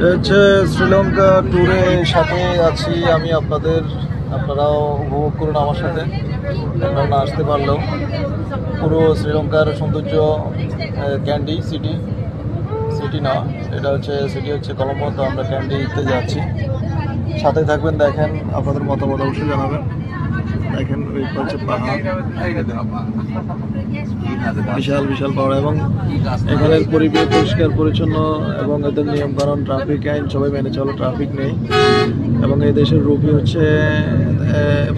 হচ্ছে শ্রীলঙ্কা ট্যুরে সাথে আছি আমি আপনারাও উপভোগ করুন আমার সাথে। আপনারা না আসতে পারলেও পুরো শ্রীলঙ্কার সৌন্দর্য ক্যান্ডি সিটি না, এটা হচ্ছে সিটি হচ্ছে কলম্বো। তো আমরা ক্যান্ডিতে যাচ্ছি, সাথে থাকবেন, দেখেন, আপনাদের মতামত অবশ্যই জানাবেন। দেখেন ওই হচ্ছে পাহাড়, বিশাল বিশাল পাহাড়, এবং এখানের পরিবেশ পরিষ্কার পরিচ্ছন্ন এবং এদের নিয়ম কারণ ট্রাফিক আইন সবাই মেনে চলো, ট্রাফিক নেই। এবং এই দেশের রুপি হচ্ছে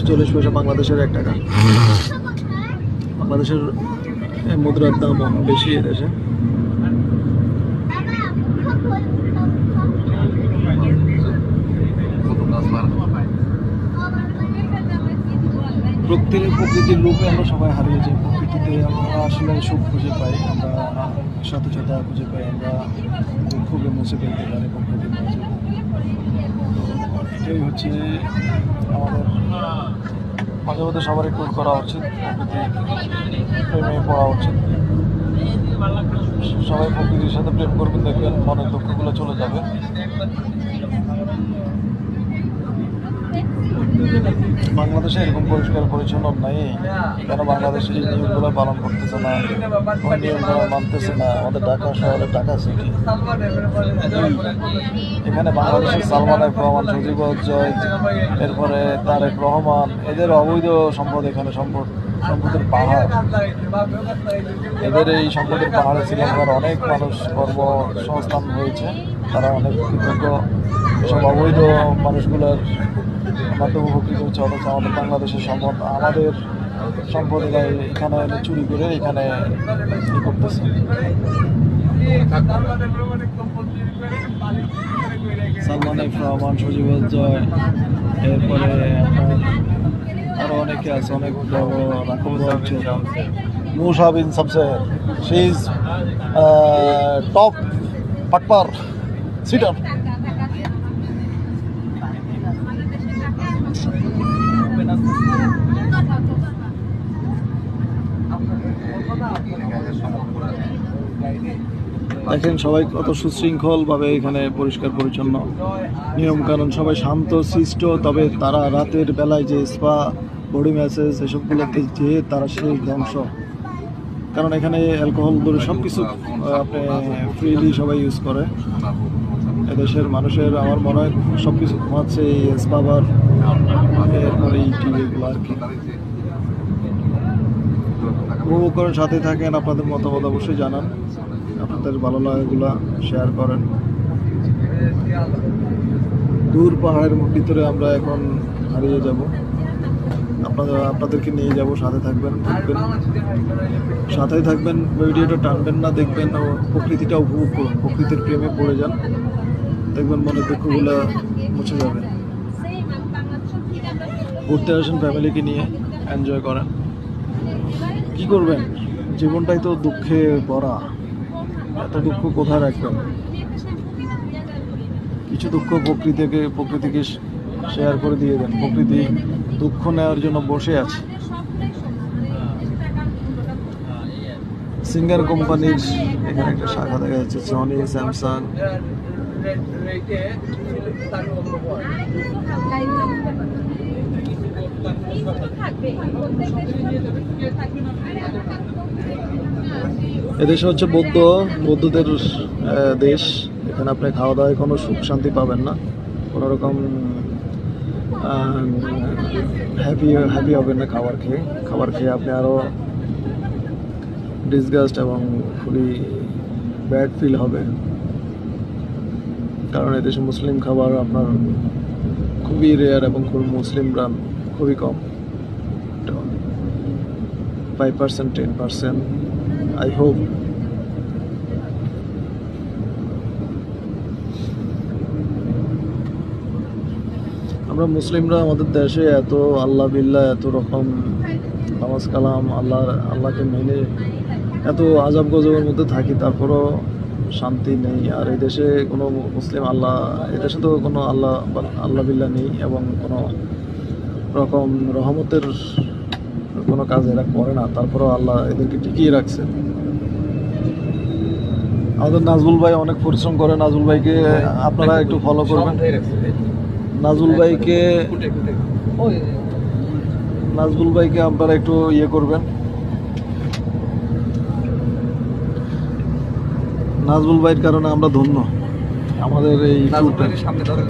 40 পয়সা, বাংলাদেশের 1 টাকা। বাংলাদেশের মুদ্রার দাম বেশি এদেশে। প্রকৃতির রূপে আমরা সবাই হারিয়ে যাই। প্রকৃতিতে আমরা আসলে সুখ খুঁজে পাই, আমরা সতেজতা খুঁজে পাই, আমরা দুঃখকে মুছে ফেলতে পারি প্রকৃতির মাঝে। এটাই হচ্ছে আমাদের মাঝে মধ্যে সবারই ট্যুর করা উচিত, প্রকৃতি প্রেমে পড়া উচিত। সবাই প্রকৃতির সাথে প্রেম করবেন, দেখবেন মনের দুঃখগুলো চলে যাবে। বাংলাদেশে এরকম পরিষ্কার পরিচ্ছন্ন নাই কেন? বাংলাদেশে এই নিয়মগুলো পালন করতেছে না, নিয়মগুলো মানতেছে না। আমাদের ঢাকা শহরে, ঢাকা সিটি, এখানে বাংলাদেশের সালমান এফ রহমান, সজিবুর জয়, এরপরে তারেক রহমান, এদের অবৈধ সম্পদ, এখানে সম্পদের পাহাড়। এদের এই সম্পদের পাহাড়ে শ্রীলঙ্কার অনেক মানুষ কর্মসংস্থান হয়েছে, তারা অনেক কৃতজ্ঞ। এসব অবৈধ মানুষগুলোর মাধ্যমে উপকৃত হচ্ছে, অথচ আমাদের বাংলাদেশের সম্পদ, আমাদের সম্পদ এখানে চুরি করে এখানে ই করতেছে। সালমান এফ রহমান, সজিবুর জয়, এরপরে আপনার আরো অনেকে আছে, অনেক বড় রাখব মুসা বিন সবসে, শি ইজ টপ পাটপার সিটার। দেখেন সবাই কত সুশৃঙ্খলভাবে এখানে পরিষ্কার পরিচ্ছন্ন, নিয়ম কানুন, সবাই শান্ত শিষ্ট। তবে তারা রাতের বেলায় যে স্পা, বডি ম্যাসেজ, এসবগুলোতে যেয়ে তারা সেই ধ্বংস, কারণ এখানে অ্যালকোহল ধরে সব কিছু আপনি ফ্রিলি সবাই ইউজ করে। এদেশের মানুষের আমার মনে হয় সব কিছু ঘুমাচ্ছে এই স্পা বার, এরপরে এই টিভিগুলো আর কি। উপভোগ করেন, সাথে থাকেন, আপনাদের মতামত অবশ্যই জানান, আপনাদের ভালো লাগাগুলো শেয়ার করেন। দূর পাহাড়ের ভিতরে আমরা এখন হারিয়ে যাব, আপনাদেরকে নিয়ে যাব, সাথে থাকবেন, সাথেই থাকবেন, ভিডিওটা টানবেন না, দেখবেন ও প্রকৃতিটা উপভোগ করুন, প্রকৃতির প্রেমে পড়ে যান, দেখবেন মনের দুঃখগুলো মুছে যাবে। ঘুরতে আসেন ফ্যামিলিকে নিয়ে, এনজয় করেন। কি করবেন, জীবনটাই তো দুঃখে ভরা, এত দুঃখ কোথায় রাখবেন? কিছু দুঃখ প্রকৃতিকে শেয়ার করে দিয়ে দেন। প্রকৃতি দুঃখ নেওয়ার জন্য বসে আছে। সিঙ্গার কোম্পানির এখানে একটা শাখা দেখা যাচ্ছে, সনি, স্যামসাং। এদেশে হচ্ছে বৌদ্ধদের দেশ। এখানে আপনি খাওয়া দাওয়ায় কোনো সুখ শান্তি পাবেন না, কোনো রকম হ্যাপি হবেন না খাবার খেয়ে আপনি আরও ডিসগাস্ট এবং খুবই ব্যাড ফিল হবে, কারণ এদেশে মুসলিম খাবার আপনার খুবই রেয়ার এবং মুসলিমরা খুবই কম, 5%, 10%, আই হোপ। আমরা মুসলিমরা আমাদের দেশে এত আল্লাহ বিল্লাহ, এত রকম নামাজ কালাম, আল্লাহকে মেনে এত আজাব গজবের মধ্যে থাকি, তারপরও শান্তি নেই। আর এই দেশে কোনো মুসলিম এদেশে তো কোনো আল্লাহ বিল্লাহ নেই, এবং কোনো রকম রহমতের কোনো কাজ এরা করে না, তারপরও আল্লাহ এদেরকে টিকিয়ে রাখছে। আমাদের নাজবুল ভাই অনেক পরিশ্রম করে। নাজবুল ভাইকে আপনারা একটু ফলো করবেন। নাজবুল ভাইকে আপনারা একটু ইয়ে করবেন। নাজবুল ভাইয়ের কারণে আমরা ধন্য। আমাদের এই সামনে ধরে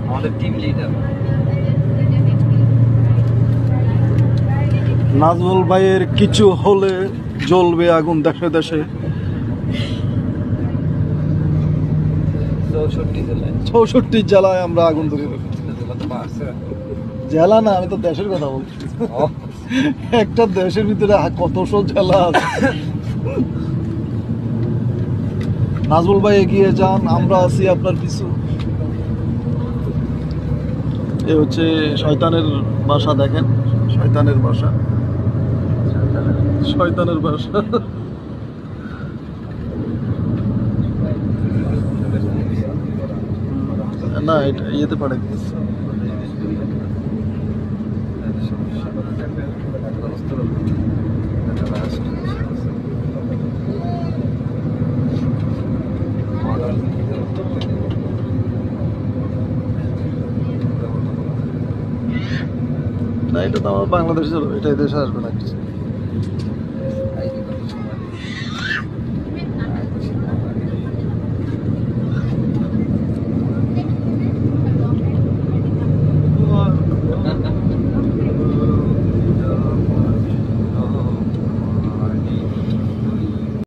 আমাদের টিম লিডার নাজমুল ভাইয়ের কিছু হলে জ্বলবে আগুন দেশে দেশে। 64 জেলায় আমরা আগুন ধরে দেব। জেলা না, আমি তো দেশের কথা বলছি। একটা দেশের ভিতরে কতশো জেলা আছে। নাজমুল ভাই এগিয়ে যান, আমরা আছি আপনার পিছু। এ হচ্ছে শয়তানের বাসা, দেখেন শয়তানের বাসা, শয়তানের বাসা। না, এটা ইয়েতে পারে। না, এটা তো আমার বাংলাদেশে, এটা দেশে আসবে না কিছু।